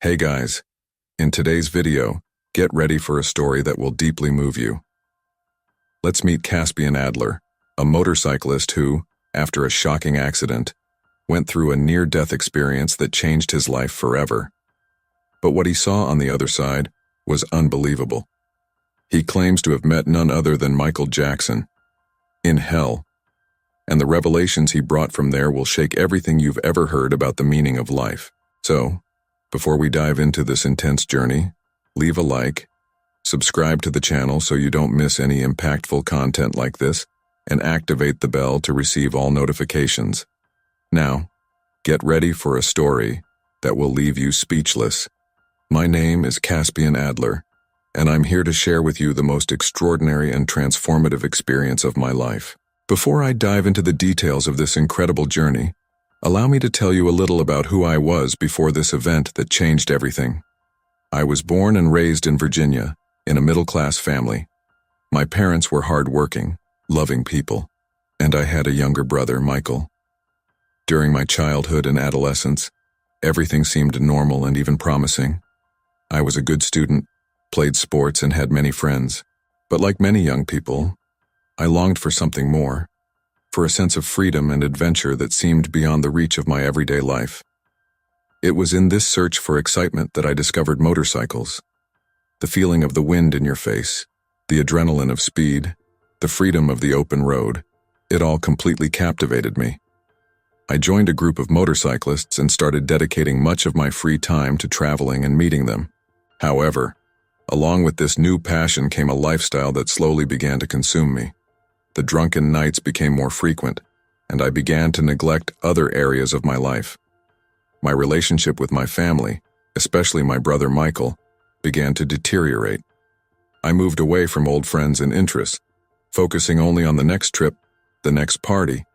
Hey guys, in today's video, get ready for a story that will deeply move you. Let's meet Caspian Adler, a motorcyclist who, after a shocking accident, went through a near-death experience that changed his life forever. But what he saw on the other side was unbelievable. He claims to have met none other than Michael Jackson in hell, and the revelations he brought from there will shake everything you've ever heard about the meaning of life. So, before we dive into this intense journey, leave a like, subscribe to the channel so you don't miss any impactful content like this, and activate the bell to receive all notifications. Now, get ready for a story that will leave you speechless. My name is Caspian Adler, and I'm here to share with you the most extraordinary and transformative experience of my life. Before I dive into the details of this incredible journey, allow me to tell you a little about who I was before this event that changed everything. I was born and raised in Virginia, in a middle-class family. My parents were hard-working, loving people, and I had a younger brother, Michael. During my childhood and adolescence, everything seemed normal and even promising. I was a good student, played sports, and had many friends. But like many young people, I longed for something more, for a sense of freedom and adventure that seemed beyond the reach of my everyday life. It was in this search for excitement that I discovered motorcycles. The feeling of the wind in your face, the adrenaline of speed, the freedom of the open road, it all completely captivated me. I joined a group of motorcyclists and started dedicating much of my free time to traveling and meeting them. However, along with this new passion came a lifestyle that slowly began to consume me. The drunken nights became more frequent, and I began to neglect other areas of my life. My relationship with my family, especially my brother Michael, began to deteriorate. I moved away from old friends and interests, focusing only on the next trip, the next party.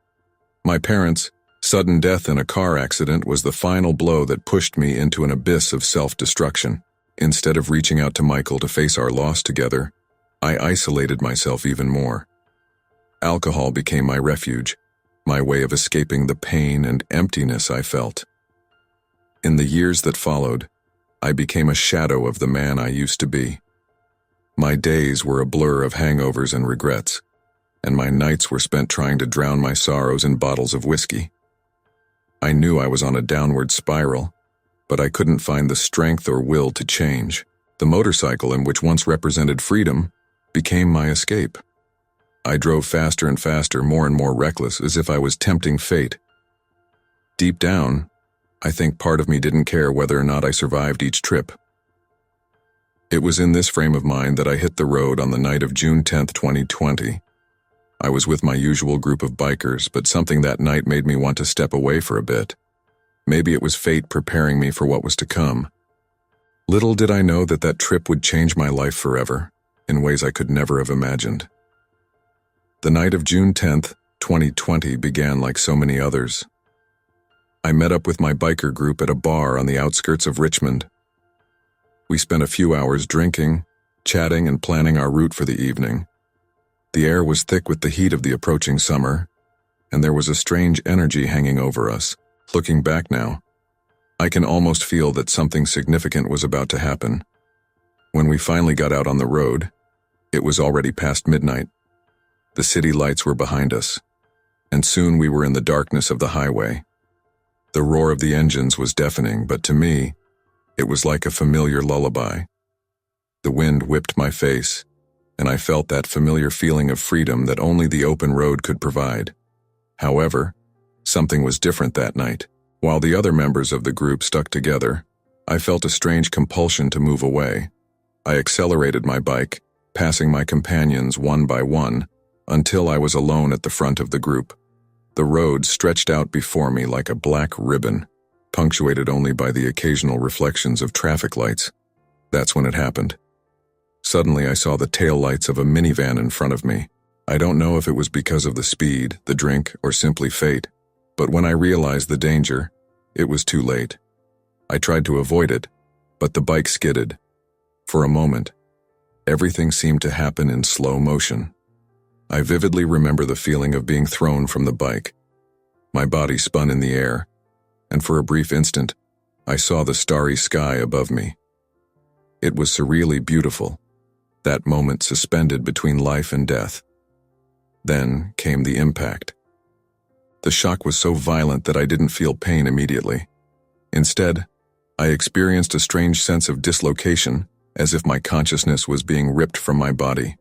My parents' sudden death in a car accident was the final blow that pushed me into an abyss of self-destruction. Instead of reaching out to Michael to face our loss together, I isolated myself even more. Alcohol became my refuge, my way of escaping the pain and emptiness I felt. In the years that followed, I became a shadow of the man I used to be. My days were a blur of hangovers and regrets, and my nights were spent trying to drown my sorrows in bottles of whiskey. I knew I was on a downward spiral, but I couldn't find the strength or will to change. The motorcycle, in which once represented freedom, became my escape. I drove faster and faster, more and more reckless, as if I was tempting fate. Deep down, I think part of me didn't care whether or not I survived each trip. It was in this frame of mind that I hit the road on the night of June 10, 2020. I was with my usual group of bikers, but something that night made me want to step away for a bit. Maybe it was fate preparing me for what was to come. Little did I know that that trip would change my life forever, in ways I could never have imagined. The night of June 10th, 2020 began like so many others. I met up with my biker group at a bar on the outskirts of Richmond. We spent a few hours drinking, chatting, and planning our route for the evening. The air was thick with the heat of the approaching summer, and there was a strange energy hanging over us. Looking back now, I can almost feel that something significant was about to happen. When we finally got out on the road, it was already past midnight. The city lights were behind us, and soon we were in the darkness of the highway. The roar of the engines was deafening, but to me, it was like a familiar lullaby. The wind whipped my face, and I felt that familiar feeling of freedom that only the open road could provide. However, something was different that night. While the other members of the group stuck together, I felt a strange compulsion to move away. I accelerated my bike, passing my companions one by one, until I was alone at the front of the group. The road stretched out before me like a black ribbon, punctuated only by the occasional reflections of traffic lights. That's when it happened. Suddenly I saw the taillights of a minivan in front of me. I don't know if it was because of the speed, the drink, or simply fate, but when I realized the danger, it was too late. I tried to avoid it, but the bike skidded. For a moment, everything seemed to happen in slow motion. I vividly remember the feeling of being thrown from the bike. My body spun in the air, and for a brief instant, I saw the starry sky above me. It was surreally beautiful, that moment suspended between life and death. Then came the impact. The shock was so violent that I didn't feel pain immediately. Instead, I experienced a strange sense of dislocation, as if my consciousness was being ripped from my body.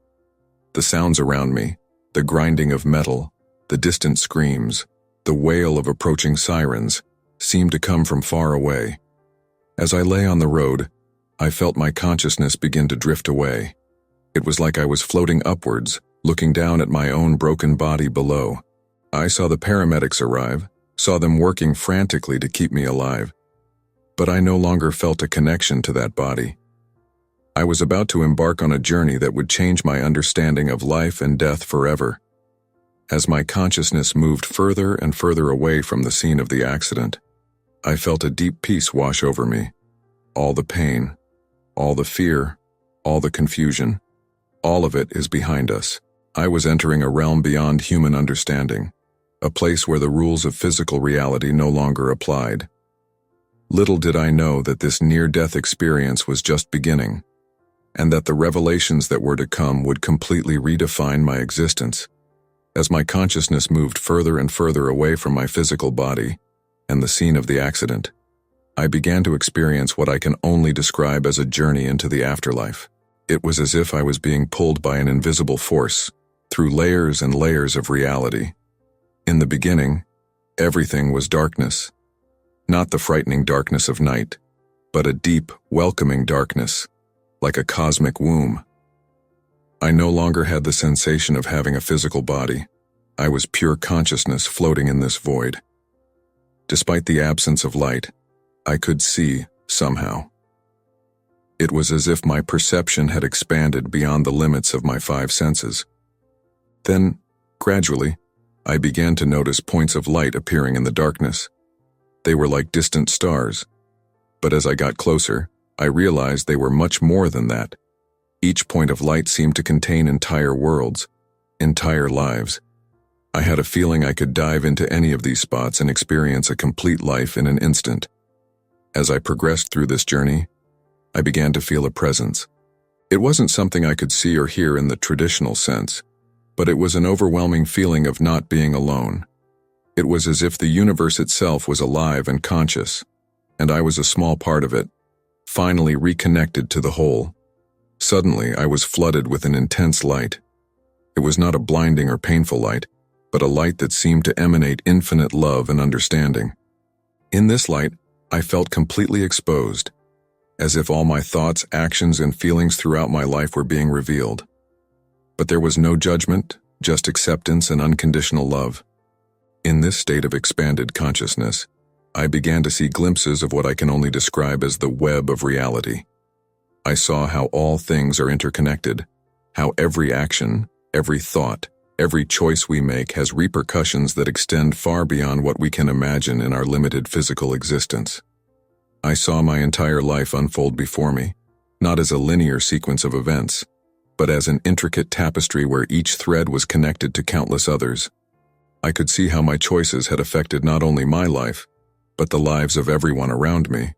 The sounds around me, the grinding of metal, the distant screams, the wail of approaching sirens, seemed to come from far away. As I lay on the road, I felt my consciousness begin to drift away. It was like I was floating upwards, looking down at my own broken body below. I saw the paramedics arrive, saw them working frantically to keep me alive. But I no longer felt a connection to that body. I was about to embark on a journey that would change my understanding of life and death forever. As my consciousness moved further and further away from the scene of the accident, I felt a deep peace wash over me. All the pain, all the fear, all the confusion, all of it is behind us. I was entering a realm beyond human understanding, a place where the rules of physical reality no longer applied. Little did I know that this near-death experience was just beginning, and that the revelations that were to come would completely redefine my existence. As my consciousness moved further and further away from my physical body and the scene of the accident, I began to experience what I can only describe as a journey into the afterlife. It was as if I was being pulled by an invisible force through layers and layers of reality. In the beginning, everything was darkness. Not the frightening darkness of night, but a deep, welcoming darkness, like a cosmic womb. I no longer had the sensation of having a physical body. I was pure consciousness floating in this void. Despite the absence of light, I could see somehow. It was as if my perception had expanded beyond the limits of my five senses. Then, gradually, I began to notice points of light appearing in the darkness. They were like distant stars, but as I got closer, I realized they were much more than that. Each point of light seemed to contain entire worlds, entire lives. I had a feeling I could dive into any of these spots and experience a complete life in an instant. As I progressed through this journey, I began to feel a presence. It wasn't something I could see or hear in the traditional sense, but it was an overwhelming feeling of not being alone. It was as if the universe itself was alive and conscious, and I was a small part of it, finally reconnected to the whole. Suddenly, I was flooded with an intense light. It was not a blinding or painful light, but a light that seemed to emanate infinite love and understanding. In this light, I felt completely exposed, as if all my thoughts, actions, and feelings throughout my life were being revealed. But there was no judgment, just acceptance and unconditional love. In this state of expanded consciousness, I began to see glimpses of what I can only describe as the web of reality. I saw how all things are interconnected, how every action, every thought, every choice we make has repercussions that extend far beyond what we can imagine in our limited physical existence. I saw my entire life unfold before me, not as a linear sequence of events, but as an intricate tapestry where each thread was connected to countless others. I could see how my choices had affected not only my life, but the lives of everyone around me.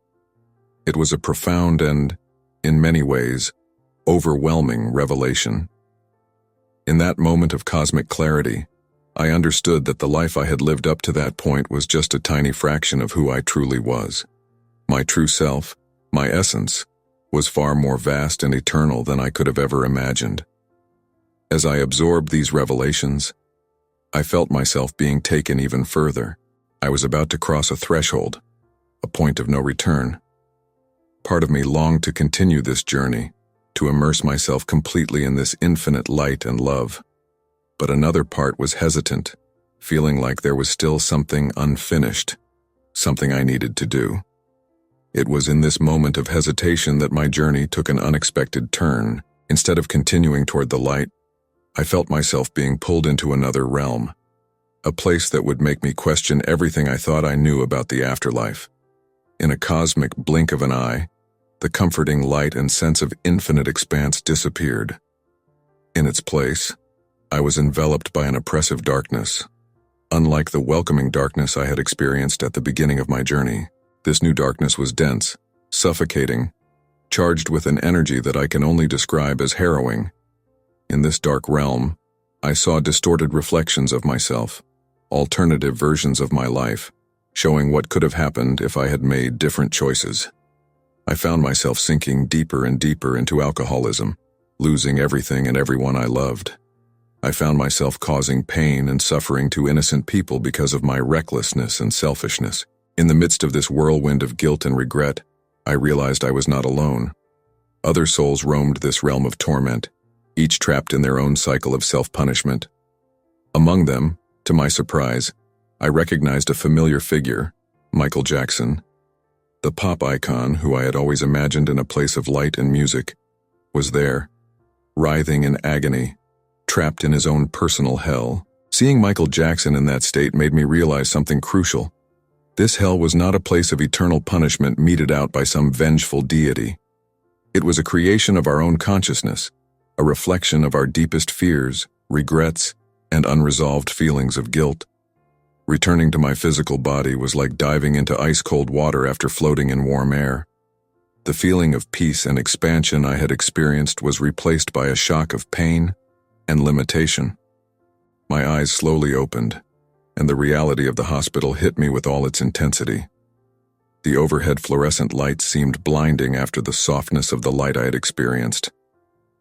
It was a profound and, in many ways, overwhelming revelation. In that moment of cosmic clarity, I understood that the life I had lived up to that point was just a tiny fraction of who I truly was. My true self, my essence, was far more vast and eternal than I could have ever imagined. As I absorbed these revelations, I felt myself being taken even further. I was about to cross a threshold, a point of no return. Part of me longed to continue this journey, to immerse myself completely in this infinite light and love. But another part was hesitant, feeling like there was still something unfinished, something I needed to do. It was in this moment of hesitation that my journey took an unexpected turn. Instead of continuing toward the light, I felt myself being pulled into another realm, a place that would make me question everything I thought I knew about the afterlife. In a cosmic blink of an eye, the comforting light and sense of infinite expanse disappeared. In its place, I was enveloped by an oppressive darkness, unlike the welcoming darkness I had experienced at the beginning of my journey. This new darkness was dense, suffocating, charged with an energy that I can only describe as harrowing. In this dark realm, I saw distorted reflections of myself, alternative versions of my life, showing what could have happened if I had made different choices. I found myself sinking deeper and deeper into alcoholism, losing everything and everyone I loved. I found myself causing pain and suffering to innocent people because of my recklessness and selfishness. In the midst of this whirlwind of guilt and regret, I realized I was not alone. Other souls roamed this realm of torment, each trapped in their own cycle of self-punishment. Among them, to my surprise, I recognized a familiar figure, Michael Jackson. The pop icon, who I had always imagined in a place of light and music, was there, writhing in agony, trapped in his own personal hell. Seeing Michael Jackson in that state made me realize something crucial. This hell was not a place of eternal punishment meted out by some vengeful deity. It was a creation of our own consciousness, a reflection of our deepest fears, regrets, and unresolved feelings of guilt. Returning to my physical body was like diving into ice-cold water after floating in warm air. The feeling of peace and expansion I had experienced was replaced by a shock of pain and limitation. My eyes slowly opened, and the reality of the hospital hit me with all its intensity. The overhead fluorescent lights seemed blinding after the softness of the light I had experienced.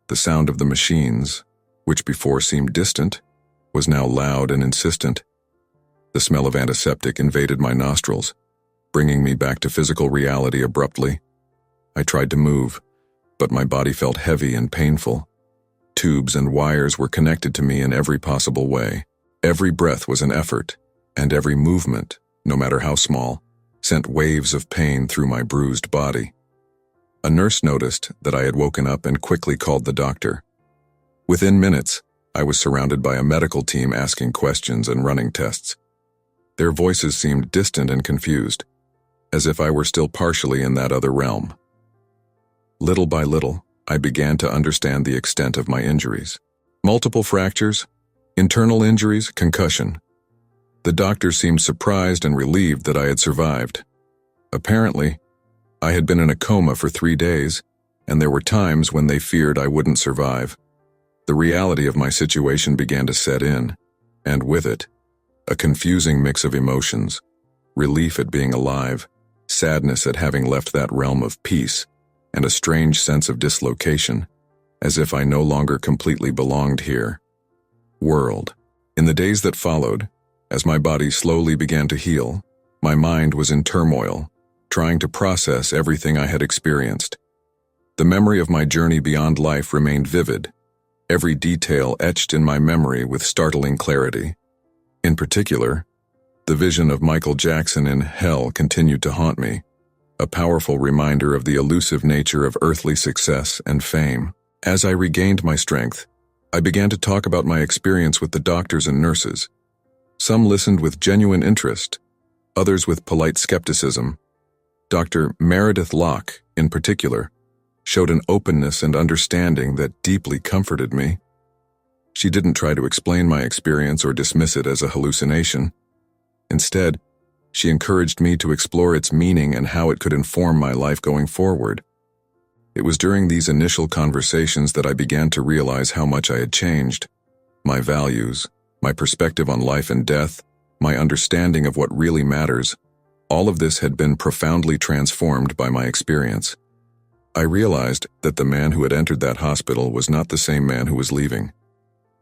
The sound of the machines, which before seemed distant, was now loud and insistent. The smell of antiseptic invaded my nostrils, bringing me back to physical reality abruptly. I tried to move, but my body felt heavy and painful. Tubes and wires were connected to me in every possible way. Every breath was an effort, and every movement, no matter how small, sent waves of pain through my bruised body. A nurse noticed that I had woken up and quickly called the doctor. Within minutes, I was surrounded by a medical team asking questions and running tests. Their voices seemed distant and confused, as if I were still partially in that other realm. Little by little, I began to understand the extent of my injuries. Multiple fractures, internal injuries, concussion. The doctor seemed surprised and relieved that I had survived. Apparently, I had been in a coma for 3 days, and there were times when they feared I wouldn't survive. The reality of my situation began to set in, and with it, a confusing mix of emotions, relief at being alive, sadness at having left that realm of peace, and a strange sense of dislocation, as if I no longer completely belonged here. World. In the days that followed, as my body slowly began to heal, my mind was in turmoil, trying to process everything I had experienced. The memory of my journey beyond life remained vivid, every detail etched in my memory with startling clarity. In particular, the vision of Michael Jackson in hell continued to haunt me, a powerful reminder of the elusive nature of earthly success and fame. As I regained my strength, I began to talk about my experience with the doctors and nurses. Some listened with genuine interest, others with polite skepticism. Dr. Meredith Locke, in particular, showed an openness and understanding that deeply comforted me. She didn't try to explain my experience or dismiss it as a hallucination. Instead, she encouraged me to explore its meaning and how it could inform my life going forward. It was during these initial conversations that I began to realize how much I had changed. My values, my perspective on life and death, my understanding of what really matters, all of this had been profoundly transformed by my experience. I realized that the man who had entered that hospital was not the same man who was leaving.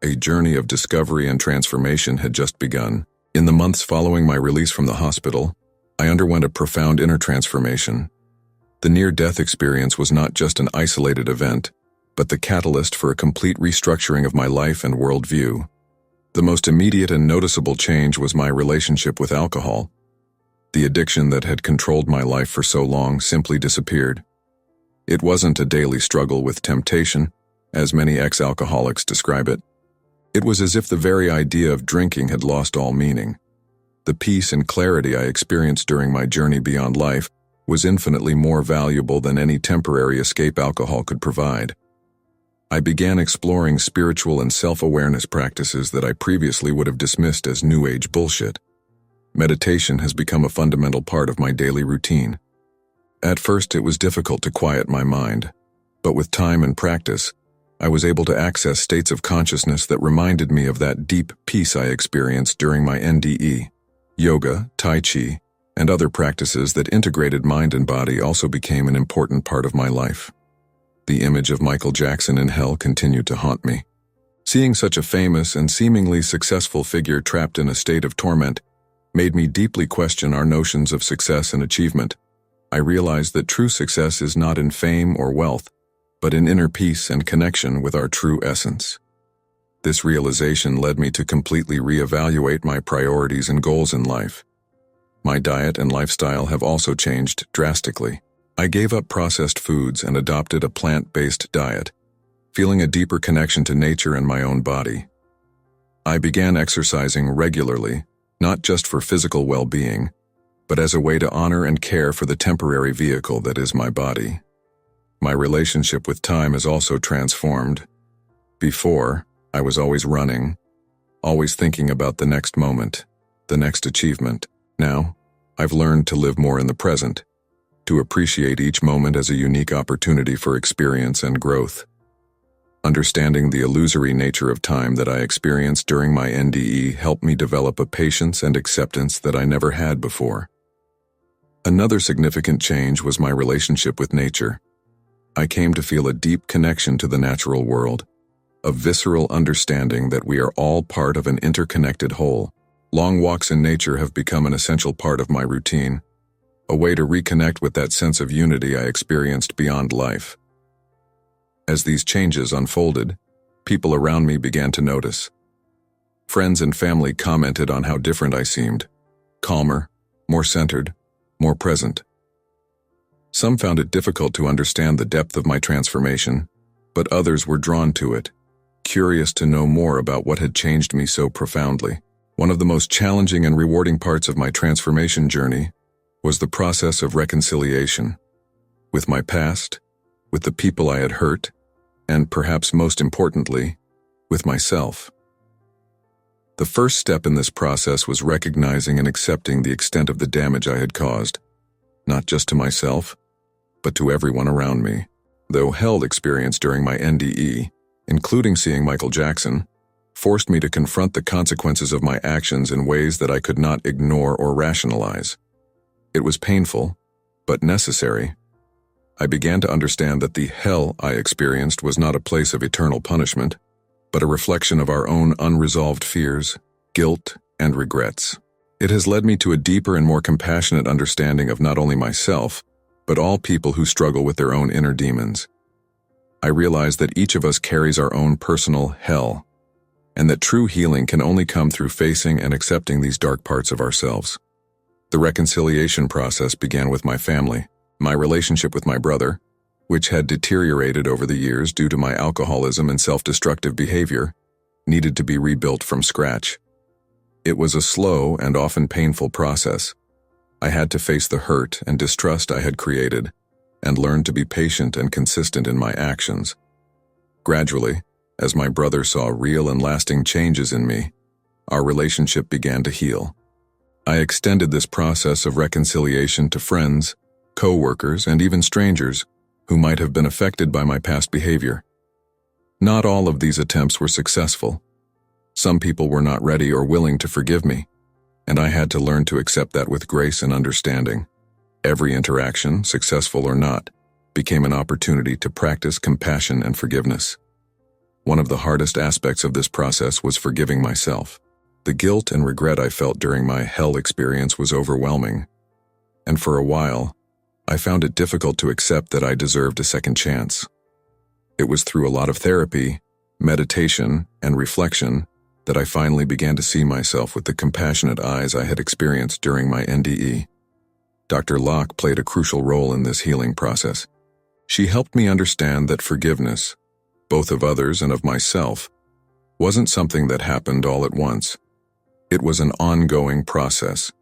A journey of discovery and transformation had just begun. In the months following my release from the hospital, I underwent a profound inner transformation. The near-death experience was not just an isolated event, but the catalyst for a complete restructuring of my life and worldview. The most immediate and noticeable change was my relationship with alcohol. The addiction that had controlled my life for so long simply disappeared. It wasn't a daily struggle with temptation, as many ex-alcoholics describe it. It was as if the very idea of drinking had lost all meaning. The peace and clarity I experienced during my journey beyond life was infinitely more valuable than any temporary escape alcohol could provide. I began exploring spiritual and self-awareness practices that I previously would have dismissed as New Age bullshit. meditation has become a fundamental part of my daily routine. At first, it was difficult to quiet my mind, but with time and practice, I was able to access states of consciousness that reminded me of that deep peace I experienced during my NDE. Yoga, Tai Chi, and other practices that integrated mind and body also became an important part of my life. The image of Michael Jackson in hell continued to haunt me. Seeing such a famous and seemingly successful figure trapped in a state of torment made me deeply question our notions of success and achievement. I realized that true success is not in fame or wealth, but in inner peace and connection with our true essence. This realization led me to completely reevaluate my priorities and goals in life. My diet and lifestyle have also changed drastically. I gave up processed foods and adopted a plant-based diet, feeling a deeper connection to nature and my own body. I began exercising regularly, not just for physical well-being, but as a way to honor and care for the temporary vehicle that is my body. My relationship with time has also transformed. Before, I was always running, always thinking about the next moment, the next achievement. Now, I've learned to live more in the present, to appreciate each moment as a unique opportunity for experience and growth. Understanding the illusory nature of time that I experienced during my NDE helped me develop a patience and acceptance that I never had before. Another significant change was my relationship with nature. I came to feel a deep connection to the natural world, a visceral understanding that we are all part of an interconnected whole. Long walks in nature have become an essential part of my routine, a way to reconnect with that sense of unity I experienced beyond life. As these changes unfolded, people around me began to notice. Friends and family commented on how different I seemed, calmer, more centered, more present. Some found it difficult to understand the depth of my transformation, but others were drawn to it, curious to know more about what had changed me so profoundly. One of the most challenging and rewarding parts of my transformation journey was the process of reconciliation with my past, with the people I had hurt, and perhaps most importantly, with myself. The first step in this process was recognizing and accepting the extent of the damage I had caused, not just to myself, but to everyone around me. Though hell experience during my NDE, including seeing Michael Jackson, forced me to confront the consequences of my actions in ways that I could not ignore or rationalize. It was painful, but necessary. I began to understand that the hell I experienced was not a place of eternal punishment, but a reflection of our own unresolved fears, guilt, and regrets. It has led me to a deeper and more compassionate understanding of not only myself, but all people who struggle with their own inner demons. I realize that each of us carries our own personal hell, and that true healing can only come through facing and accepting these dark parts of ourselves. The reconciliation process began with my family. My relationship with my brother, which had deteriorated over the years due to my alcoholism and self-destructive behavior, needed to be rebuilt from scratch. It was a slow and often painful process. I had to face the hurt and distrust I had created, and learn to be patient and consistent in my actions. Gradually, as my brother saw real and lasting changes in me, our relationship began to heal. I extended this process of reconciliation to friends, co-workers, and even strangers who might have been affected by my past behavior. Not all of these attempts were successful. Some people were not ready or willing to forgive me, and I had to learn to accept that with grace and understanding. Every interaction, successful or not, became an opportunity to practice compassion and forgiveness. One of the hardest aspects of this process was forgiving myself. The guilt and regret I felt during my hell experience was overwhelming, and for a while, I found it difficult to accept that I deserved a second chance. It was through a lot of therapy, meditation, and reflection that I finally began to see myself with the compassionate eyes I had experienced during my NDE. Dr. Locke played a crucial role in this healing process. She helped me understand that forgiveness, both of others and of myself, wasn't something that happened all at once. It was an ongoing process,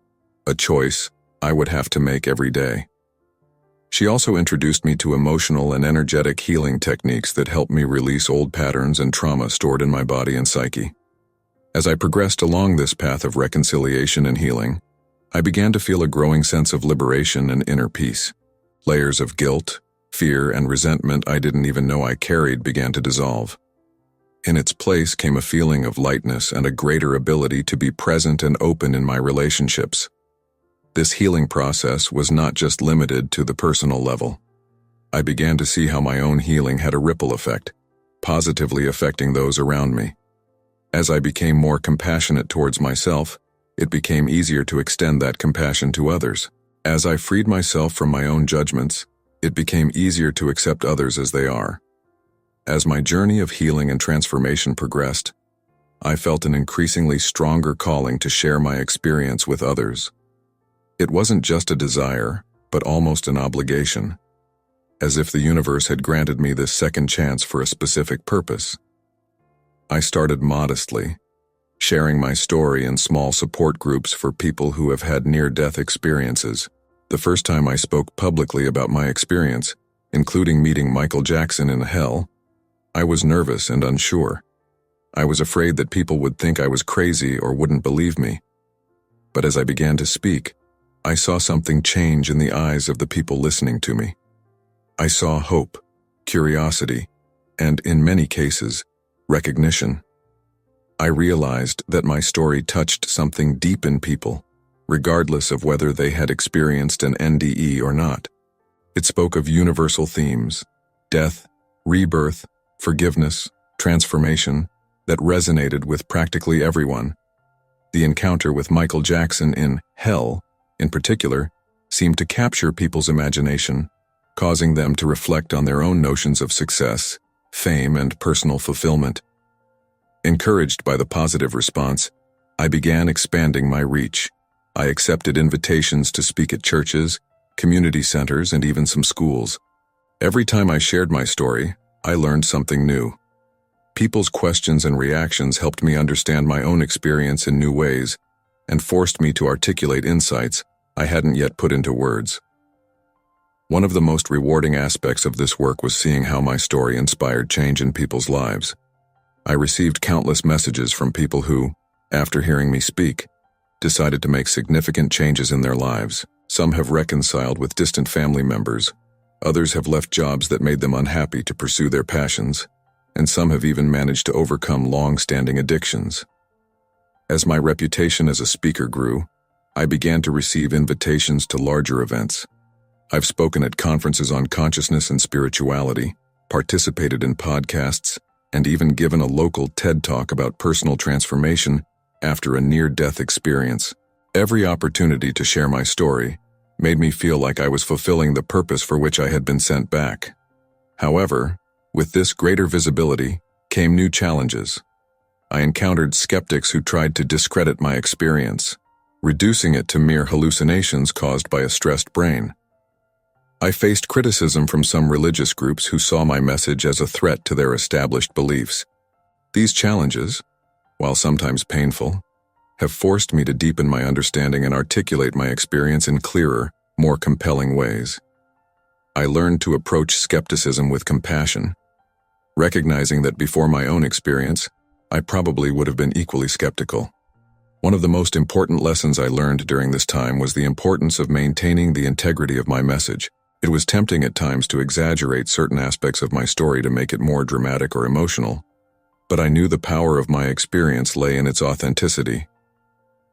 a choice I would have to make every day. She also introduced me to emotional and energetic healing techniques that helped me release old patterns and trauma stored in my body and psyche. As I progressed along this path of reconciliation and healing, I began to feel a growing sense of liberation and inner peace. Layers of guilt, fear, and resentment I didn't even know I carried began to dissolve. In its place came a feeling of lightness and a greater ability to be present and open in my relationships. This healing process was not just limited to the personal level. I began to see how my own healing had a ripple effect, positively affecting those around me. As I became more compassionate towards myself, it became easier to extend that compassion to others. As I freed myself from my own judgments, it became easier to accept others as they are. As my journey of healing and transformation progressed, I felt an increasingly stronger calling to share my experience with others. It wasn't just a desire, but almost an obligation, as if the universe had granted me this second chance for a specific purpose. I started modestly, sharing my story in small support groups for people who have had near-death experiences. The first time I spoke publicly about my experience, including meeting Michael Jackson in hell, I was nervous and unsure. I was afraid that people would think I was crazy or wouldn't believe me. But as I began to speak, I saw something change in the eyes of the people listening to me. I saw hope, curiosity, and, in many cases, recognition. I realized that my story touched something deep in people, regardless of whether they had experienced an NDE or not. It spoke of universal themes: death, rebirth, forgiveness, transformation, that resonated with practically everyone. The encounter with Michael Jackson in hell, in particular, seemed to capture people's imagination, causing them to reflect on their own notions of success, fame, and personal fulfillment. Encouraged by the positive response, I began expanding my reach. I accepted invitations to speak at churches, community centers, and even some schools. Every time I shared my story, I learned something new. People's questions and reactions helped me understand my own experience in new ways and forced me to articulate insights I hadn't yet put into words. One of the most rewarding aspects of this work was seeing how my story inspired change in people's lives. I received countless messages from people who, after hearing me speak, decided to make significant changes in their lives. Some have reconciled with distant family members, others have left jobs that made them unhappy to pursue their passions, and some have even managed to overcome long-standing addictions. As my reputation as a speaker grew, I began to receive invitations to larger events. I've spoken at conferences on consciousness and spirituality, participated in podcasts, and even given a local TED Talk about personal transformation after a near-death experience. Every opportunity to share my story made me feel like I was fulfilling the purpose for which I had been sent back. However, with this greater visibility came new challenges. I encountered skeptics who tried to discredit my experience, reducing it to mere hallucinations caused by a stressed brain. I faced criticism from some religious groups who saw my message as a threat to their established beliefs. These challenges, while sometimes painful, have forced me to deepen my understanding and articulate my experience in clearer, more compelling ways. I learned to approach skepticism with compassion, recognizing that before my own experience, I probably would have been equally skeptical. One of the most important lessons I learned during this time was the importance of maintaining the integrity of my message. It was tempting at times to exaggerate certain aspects of my story to make it more dramatic or emotional, but I knew the power of my experience lay in its authenticity.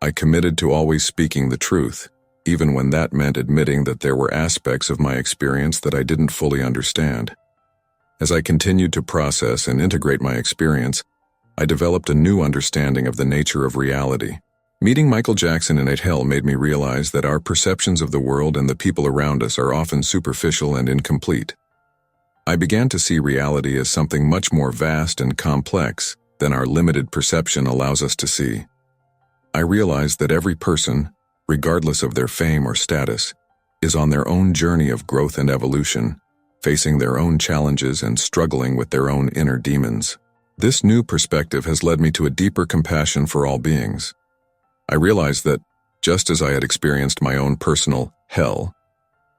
I committed to always speaking the truth, even when that meant admitting that there were aspects of my experience that I didn't fully understand. As I continued to process and integrate my experience, I developed a new understanding of the nature of reality. Meeting Michael Jackson in hell made me realize that our perceptions of the world and the people around us are often superficial and incomplete. I began to see reality as something much more vast and complex than our limited perception allows us to see. I realized that every person, regardless of their fame or status, is on their own journey of growth and evolution, facing their own challenges and struggling with their own inner demons. This new perspective has led me to a deeper compassion for all beings. I realized that, just as I had experienced my own personal hell,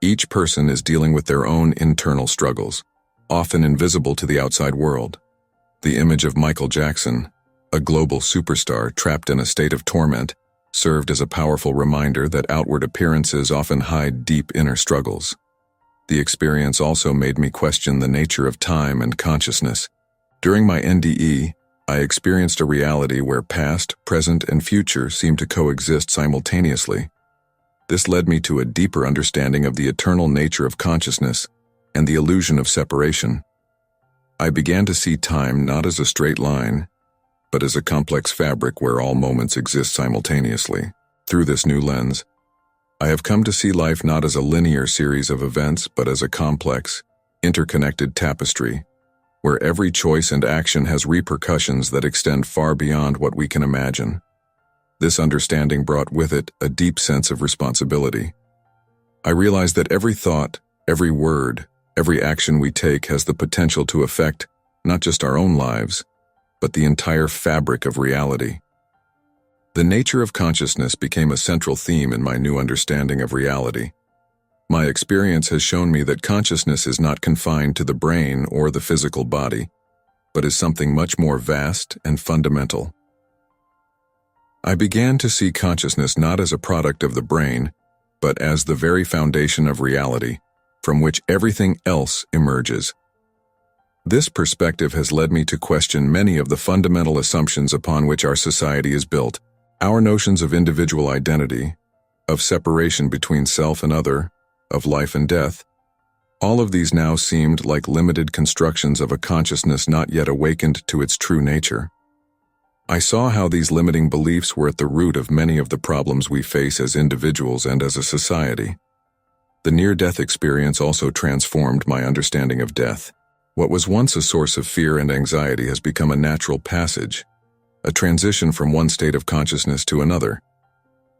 each person is dealing with their own internal struggles, often invisible to the outside world. The image of Michael Jackson, a global superstar trapped in a state of torment, served as a powerful reminder that outward appearances often hide deep inner struggles. The experience also made me question the nature of time and consciousness. During my NDE, I experienced a reality where past, present, and future seemed to coexist simultaneously. This led me to a deeper understanding of the eternal nature of consciousness and the illusion of separation. I began to see time not as a straight line, but as a complex fabric where all moments exist simultaneously. Through this new lens, I have come to see life not as a linear series of events, but as a complex, interconnected tapestry, where every choice and action has repercussions that extend far beyond what we can imagine. This understanding brought with it a deep sense of responsibility. I realized that every thought, every word, every action we take has the potential to affect not just our own lives, but the entire fabric of reality. The nature of consciousness became a central theme in my new understanding of reality. My experience has shown me that consciousness is not confined to the brain or the physical body, but is something much more vast and fundamental. I began to see consciousness not as a product of the brain, but as the very foundation of reality, from which everything else emerges. This perspective has led me to question many of the fundamental assumptions upon which our society is built. Our notions of individual identity, of separation between self and other, of life and death, all of these now seemed like limited constructions of a consciousness not yet awakened to its true nature. I saw how these limiting beliefs were at the root of many of the problems we face as individuals and as a society. The near-death experience also transformed my understanding of death. What was once a source of fear and anxiety has become a natural passage, a transition from one state of consciousness to another.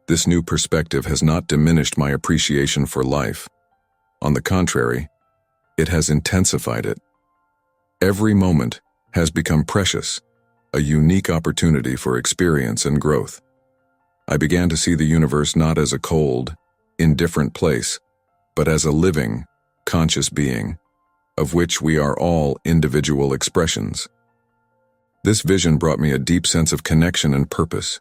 This new perspective has not diminished my appreciation for life. On the contrary, it has intensified it. Every moment has become precious, a unique opportunity for experience and growth. I began to see the universe not as a cold, indifferent place, but as a living, conscious being, of which we are all individual expressions. This vision brought me a deep sense of connection and purpose.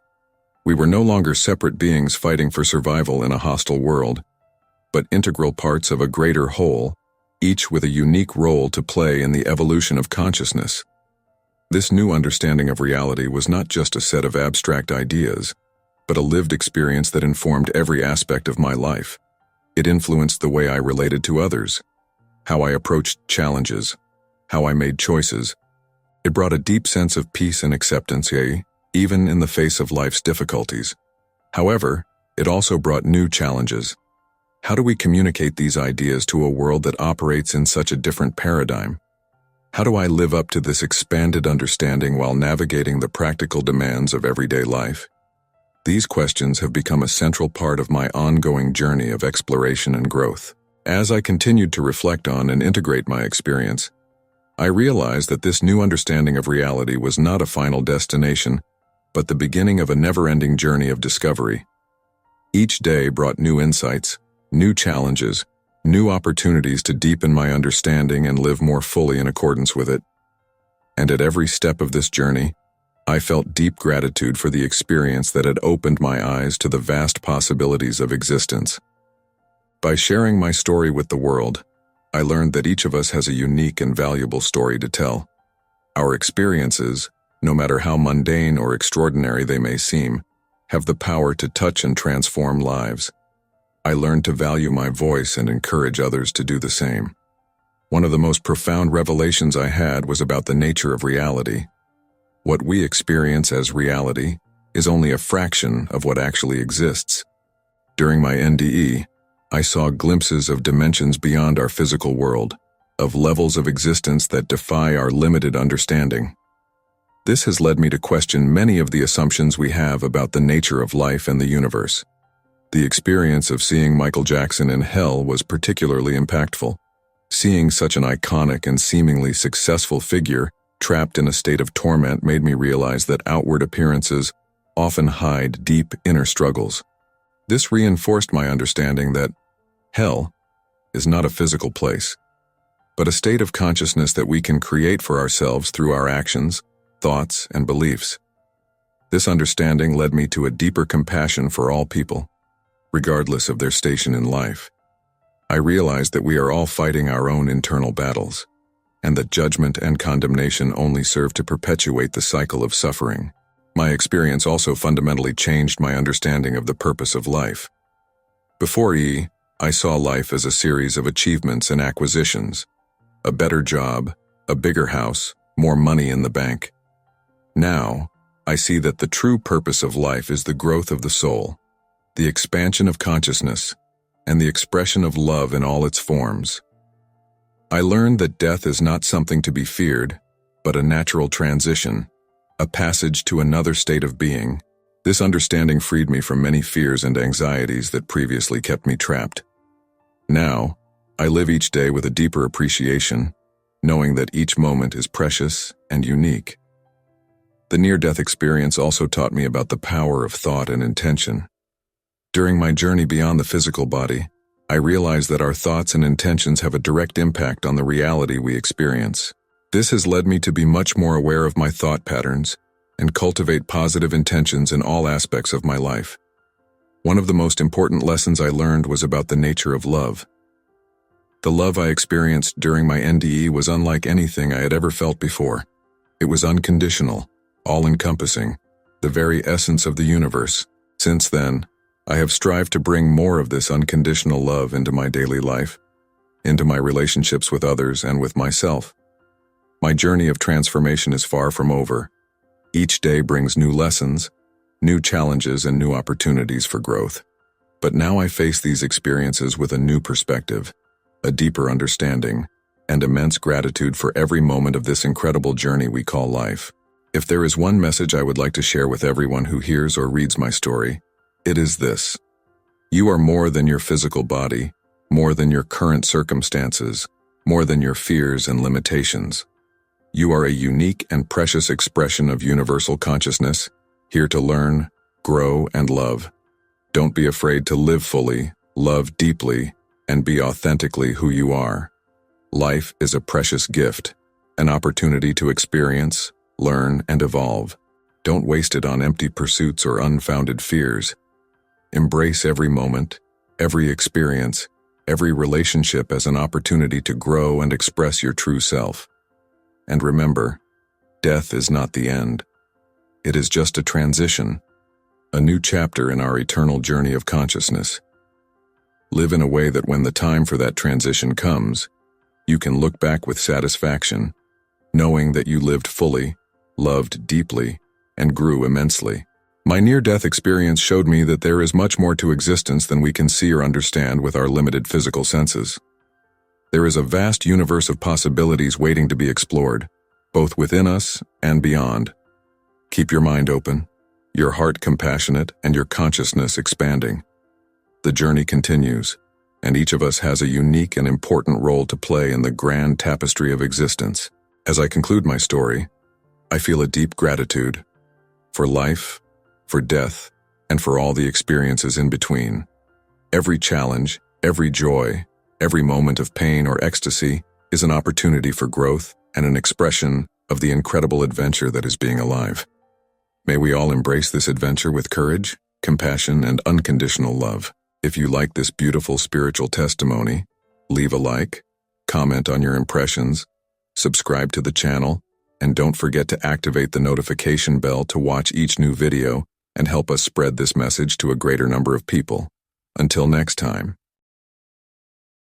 We were no longer separate beings fighting for survival in a hostile world, but integral parts of a greater whole, each with a unique role to play in the evolution of consciousness. This new understanding of reality was not just a set of abstract ideas, but a lived experience that informed every aspect of my life. It influenced the way I related to others, how I approached challenges, how I made choices. It brought a deep sense of peace and acceptance, even in the face of life's difficulties. However, it also brought new challenges. How do we communicate these ideas to a world that operates in such a different paradigm? How do I live up to this expanded understanding while navigating the practical demands of everyday life? These questions have become a central part of my ongoing journey of exploration and growth. As I continued to reflect on and integrate my experience, I realized that this new understanding of reality was not a final destination, but the beginning of a never-ending journey of discovery. Each day brought new insights, new challenges, new opportunities to deepen my understanding and live more fully in accordance with it. And at every step of this journey, I felt deep gratitude for the experience that had opened my eyes to the vast possibilities of existence. By sharing my story with the world, I learned that each of us has a unique and valuable story to tell. Our experiences, no matter how mundane or extraordinary they may seem, have the power to touch and transform lives. I learned to value my voice and encourage others to do the same. One of the most profound revelations I had was about the nature of reality. What we experience as reality is only a fraction of what actually exists. During my NDE, I saw glimpses of dimensions beyond our physical world, of levels of existence that defy our limited understanding. This has led me to question many of the assumptions we have about the nature of life and the universe. The experience of seeing Michael Jackson in hell was particularly impactful. Seeing such an iconic and seemingly successful figure trapped in a state of torment made me realize that outward appearances often hide deep inner struggles. This reinforced my understanding that hell is not a physical place, but a state of consciousness that we can create for ourselves through our actions, thoughts, and beliefs. This understanding led me to a deeper compassion for all people, regardless of their station in life. I realized that we are all fighting our own internal battles, and that judgment and condemnation only serve to perpetuate the cycle of suffering. My experience also fundamentally changed my understanding of the purpose of life. Before I saw life as a series of achievements and acquisitions, a better job, a bigger house, more money in the bank. Now, I see that the true purpose of life is the growth of the soul, the expansion of consciousness, and the expression of love in all its forms. I learned that death is not something to be feared, but a natural transition, a passage to another state of being. This understanding freed me from many fears and anxieties that previously kept me trapped. Now, I live each day with a deeper appreciation, knowing that each moment is precious and unique. The near-death experience also taught me about the power of thought and intention. During my journey beyond the physical body, I realized that our thoughts and intentions have a direct impact on the reality we experience. This has led me to be much more aware of my thought patterns and cultivate positive intentions in all aspects of my life. One of the most important lessons I learned was about the nature of love. The love I experienced during my NDE was unlike anything I had ever felt before. It was unconditional, all-encompassing, the very essence of the universe. Since then, I have strived to bring more of this unconditional love into my daily life, into my relationships with others and with myself. My journey of transformation is far from over. Each day brings new lessons, new challenges, and new opportunities for growth. But now I face these experiences with a new perspective, a deeper understanding, and immense gratitude for every moment of this incredible journey we call life. If there is one message I would like to share with everyone who hears or reads my story, it is this: you are more than your physical body, more than your current circumstances, more than your fears and limitations. You are a unique and precious expression of universal consciousness, here to learn, grow, and love. Don't be afraid to live fully, love deeply, and be authentically who you are. Life is a precious gift, an opportunity to experience, learn, and evolve. Don't waste it on empty pursuits or unfounded fears. Embrace every moment, every experience, every relationship as an opportunity to grow and express your true self. And remember, death is not the end. It is just a transition, a new chapter in our eternal journey of consciousness. Live in a way that when the time for that transition comes, you can look back with satisfaction, knowing that you lived fully, loved deeply, and grew immensely. My near-death experience showed me that there is much more to existence than we can see or understand with our limited physical senses. There is a vast universe of possibilities waiting to be explored, both within us and beyond. Keep your mind open, your heart compassionate, and your consciousness expanding. The journey continues, and each of us has a unique and important role to play in the grand tapestry of existence. As I conclude my story, I feel a deep gratitude for life, for death, and for all the experiences in between. Every challenge, every joy, every moment of pain or ecstasy is an opportunity for growth and an expression of the incredible adventure that is being alive. May we all embrace this adventure with courage, compassion, and unconditional love. If you like this beautiful spiritual testimony, leave a like, comment on your impressions, subscribe to the channel, and don't forget to activate the notification bell to watch each new video and help us spread this message to a greater number of people. Until next time.